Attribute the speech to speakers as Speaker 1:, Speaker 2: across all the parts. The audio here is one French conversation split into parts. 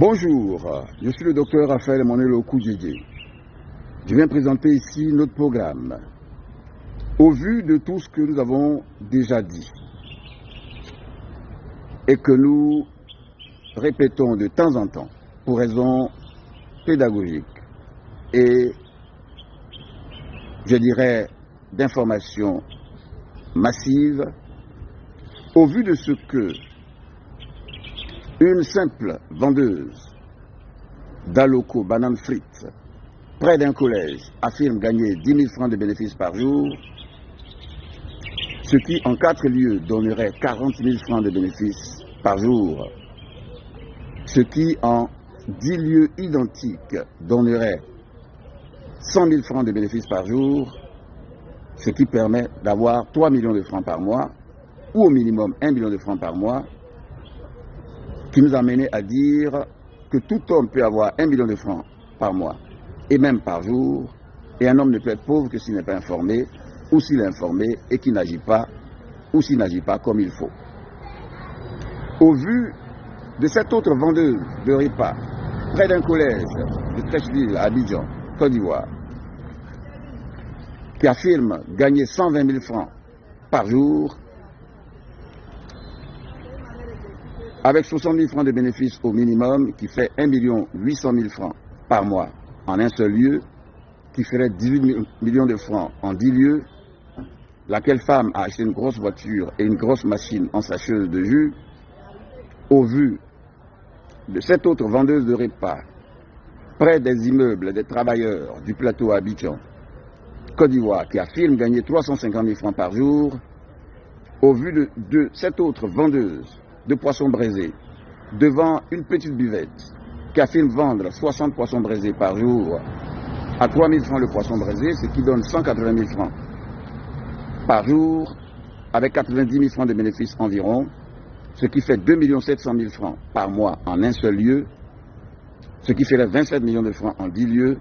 Speaker 1: Bonjour, je suis le docteur Raphaël Emmanuel Okoudjedje. Je viens présenter ici notre programme. Au vu de tout ce que nous avons déjà dit et que nous répétons de temps en temps pour raisons pédagogiques et, je dirais, d'information massive, au vu de ce que une simple vendeuse d'Aloko banane frites près d'un collège affirme gagner 10 000 francs de bénéfices par jour, ce qui en 4 lieux donnerait 40 000 francs de bénéfices par jour, ce qui en 10 lieux identiques donnerait 100 000 francs de bénéfices par jour, ce qui permet d'avoir 3 millions de francs par mois, ou au minimum 1 million de francs par mois, qui nous a mené à dire que tout homme peut avoir 1 million de francs par mois, et même par jour, et un homme ne peut être pauvre que s'il n'est pas informé, ou s'il est informé et qu'il n'agit pas, ou s'il n'agit pas comme il faut. Au vu de cette autre vendeuse de repas, près d'un collège de Trècheville à Abidjan, Côte d'Ivoire, qui affirme gagner 120 000 francs par jour, avec 60 000 francs de bénéfices au minimum, qui fait 1 800 000 francs par mois en un seul lieu, qui ferait 18 millions de francs en 10 lieux, laquelle femme a acheté une grosse voiture et une grosse machine en sacheuse de jus, au vu de cette autre vendeuse de repas, près des immeubles des travailleurs du plateau à Abidjan, Côte d'Ivoire, qui affirme gagner 350 000 francs par jour, au vu de cette autre vendeuse de poissons braisés devant une petite buvette qui affirme vendre 60 poissons braisés par jour à 3 000 francs le poisson braisé, ce qui donne 180 000 francs par jour, avec 90 000 francs de bénéfices environ, ce qui fait 2 700 000 francs par mois en un seul lieu, ce qui ferait 27 millions de francs en 10 lieux,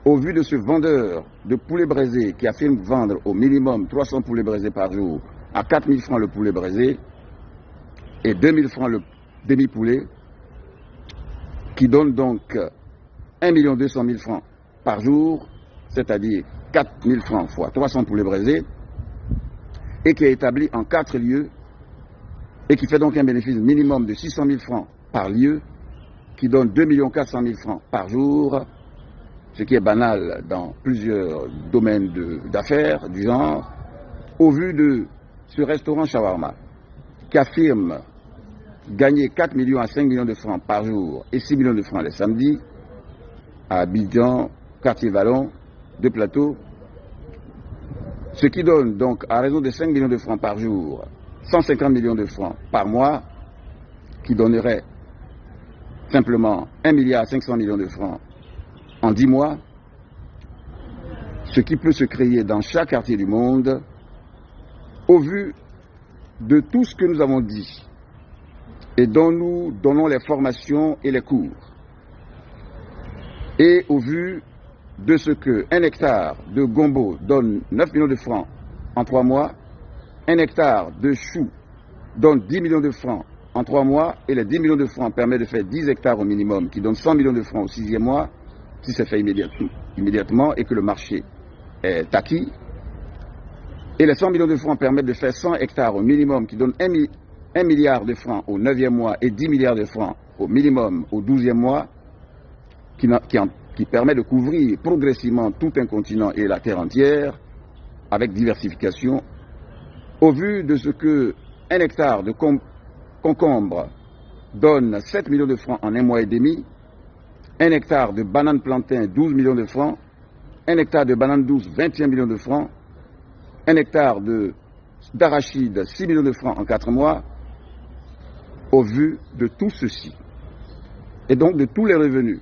Speaker 1: au vu de ce vendeur de poulets braisés qui affirme vendre au minimum 300 poulets braisés par jour à 4 000 francs le poulet braisé et 2 000 francs le demi-poulet, qui donne donc 1 200 000 francs par jour, c'est-à-dire 4 000 francs fois 300 poulets braisés, et qui est établi en 4 lieux, et qui fait donc un bénéfice minimum de 600 000 francs par lieu, qui donne 2 400 000 francs par jour, ce qui est banal dans plusieurs domaines d'affaires du genre, au vu de ce restaurant shawarma, qui affirme gagner 4 millions à 5 millions de francs par jour et 6 millions de francs les samedis, à Abidjan, quartier Vallon, de Plateau, ce qui donne donc, à raison de 5 millions de francs par jour, 150 millions de francs par mois, qui donnerait simplement 1 milliard 500 millions de francs en 10 mois, ce qui peut se créer dans chaque quartier du monde, au vu de tout ce que nous avons dit et dont nous donnons les formations et les cours, et au vu de ce qu'un hectare de gombo donne 9 millions de francs en 3 mois, un hectare de choux donne 10 millions de francs en 3 mois, et les 10 millions de francs permettent de faire 10 hectares au minimum, qui donne 100 millions de francs au 6e mois, si c'est fait immédiatement et que le marché est acquis. Et les 100 millions de francs permettent de faire 100 hectares au minimum, qui donne 1 milliard de francs au 9e mois et 10 milliards de francs au minimum au 12e mois, qui permet de couvrir progressivement tout un continent et la terre entière, avec diversification, au vu de ce que un hectare de concombre donne 7 millions de francs en 1 mois et demi, un hectare de banane plantain 12 millions de francs, un hectare de banane douce 21 millions de francs, un hectare d'arachide 6 millions de francs en 4 mois, au vu de tout ceci, et donc de tous les revenus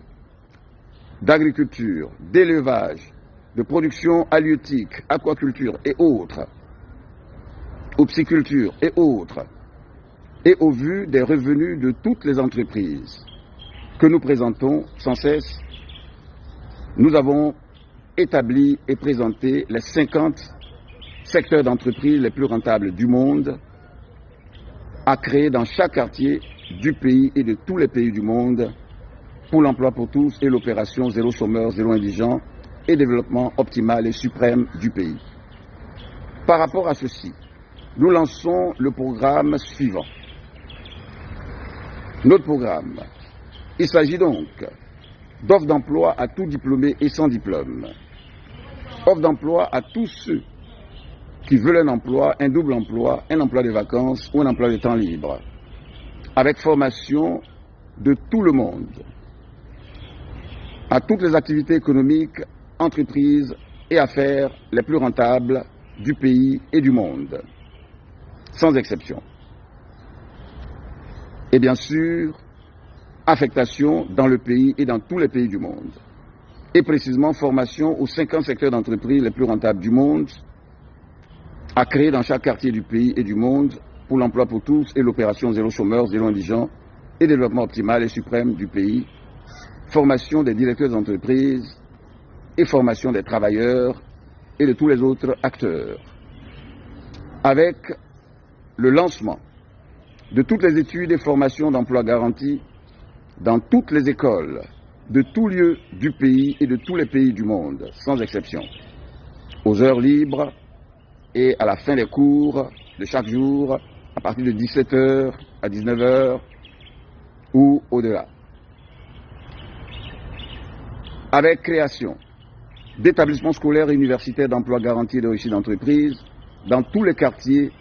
Speaker 1: d'agriculture, d'élevage, de production halieutique, aquaculture et autres, ou pisciculture et autres, et au vu des revenus de toutes les entreprises que nous présentons sans cesse, nous avons établi et présenté les 50 secteurs d'entreprise les plus rentables du monde, à créer dans chaque quartier du pays et de tous les pays du monde pour l'emploi pour tous et l'opération Zéro chômeur, zéro indigent et développement optimal et suprême du pays. Par rapport à ceci, nous lançons le programme suivant. Notre programme, il s'agit donc d'offres d'emploi à tout diplômé et sans diplôme, offre d'emploi à tous ceux qui veulent un emploi, un double emploi, un emploi de vacances ou un emploi de temps libre, avec formation de tout le monde, à toutes les activités économiques, entreprises et affaires les plus rentables du pays et du monde, sans exception. Et bien sûr, affectation dans le pays et dans tous les pays du monde. Et précisément, formation aux 50 secteurs d'entreprise les plus rentables du monde, à créer dans chaque quartier du pays et du monde pour l'emploi pour tous et l'opération Zéro chômeur, zéro indigent et développement optimal et suprême du pays, formation des directeurs d'entreprise et formation des travailleurs et de tous les autres acteurs. Avec le lancement de toutes les études et formations d'emploi garanties dans toutes les écoles de tous lieux du pays et de tous les pays du monde, sans exception, aux heures libres et à la fin des cours de chaque jour, à partir de 17h à 19h ou au-delà. Avec création d'établissements scolaires et universitaires d'emploi garanti et de réussite d'entreprise dans tous les quartiers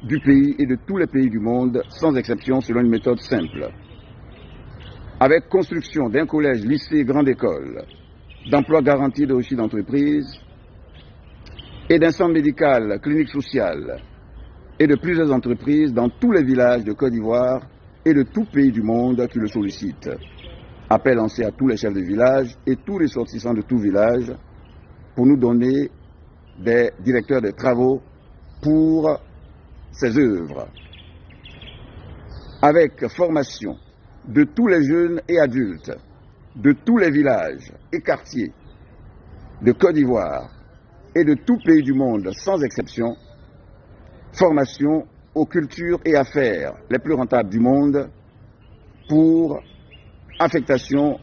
Speaker 1: du pays et de tous les pays du monde, sans exception, selon une méthode simple. Avec construction d'un collège, lycée, grande école, d'emploi garanti de réussite d'entreprise et d'un centre médical, clinique sociale et de plusieurs entreprises dans tous les villages de Côte d'Ivoire et de tout pays du monde qui le sollicitent. Appel lancé à tous les chefs de village et tous les ressortissants de tout village pour nous donner des directeurs de travaux pour ces œuvres. Avec formation de tous les jeunes et adultes, de tous les villages et quartiers de Côte d'Ivoire et de tout pays du monde, sans exception, formation aux cultures et affaires les plus rentables du monde pour affectation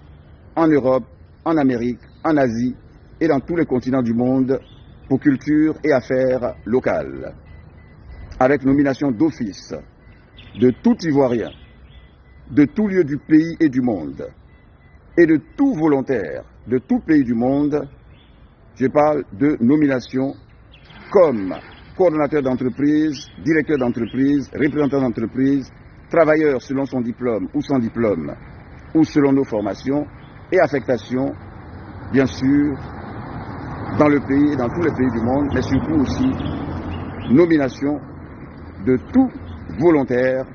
Speaker 1: en Europe, en Amérique, en Asie et dans tous les continents du monde pour culture et affaires locales. Avec nomination d'office de tout Ivoirien, de tout lieu du pays et du monde, et de tout volontaire de tout pays du monde, je parle de nomination comme coordonnateur d'entreprise, directeur d'entreprise, représentant d'entreprise, travailleur selon son diplôme ou sans diplôme, ou selon nos formations, et affectation, bien sûr, dans le pays et dans tous les pays du monde, mais surtout aussi nomination de tout volontaire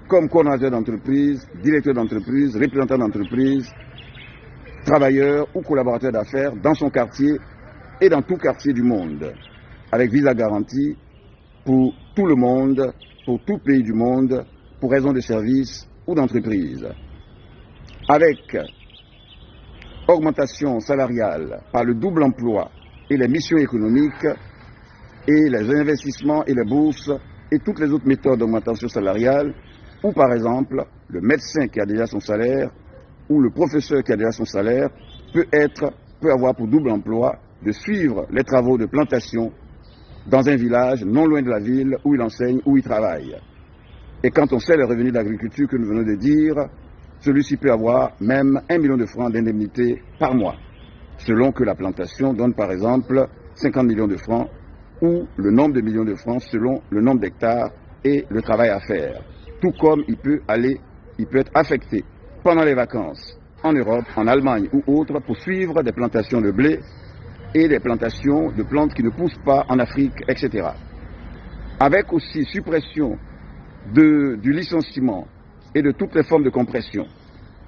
Speaker 1: comme coordonnateur d'entreprise, directeur d'entreprise, représentant d'entreprise, travailleur ou collaborateur d'affaires dans son quartier et dans tout quartier du monde, avec visa garantie pour tout le monde, pour tout pays du monde, pour raison de service ou d'entreprise. Avec augmentation salariale par le double emploi et les missions économiques et les investissements et les bourses et toutes les autres méthodes d'augmentation salariale, ou par exemple le médecin qui a déjà son salaire ou le professeur qui a déjà son salaire peut avoir pour double emploi de suivre les travaux de plantation dans un village non loin de la ville où il enseigne, où il travaille. Et quand on sait les revenus d'agriculture que nous venons de dire, celui-ci peut avoir même 1 million de francs d'indemnité par mois, selon que la plantation donne par exemple 50 millions de francs ou le nombre de millions de francs selon le nombre d'hectares et le travail à faire. Tout comme il peut être affecté pendant les vacances en Europe, en Allemagne ou autre pour suivre des plantations de blé et des plantations de plantes qui ne poussent pas en Afrique, etc. Avec aussi suppression du licenciement et de toutes les formes de compression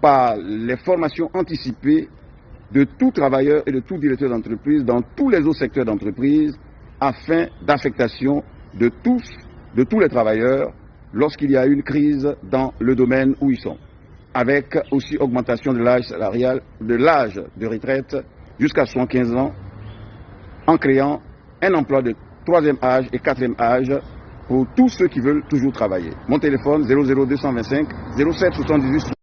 Speaker 1: par les formations anticipées de tout travailleur et de tout directeur d'entreprise dans tous les autres secteurs d'entreprise afin d'affectation de tous les travailleurs lorsqu'il y a une crise dans le domaine où ils sont, avec aussi augmentation de l'âge salarial, de l'âge de retraite jusqu'à 75 ans, en créant un emploi de 3e âge et 4e âge pour tous ceux qui veulent toujours travailler. Mon téléphone 00225 07 78.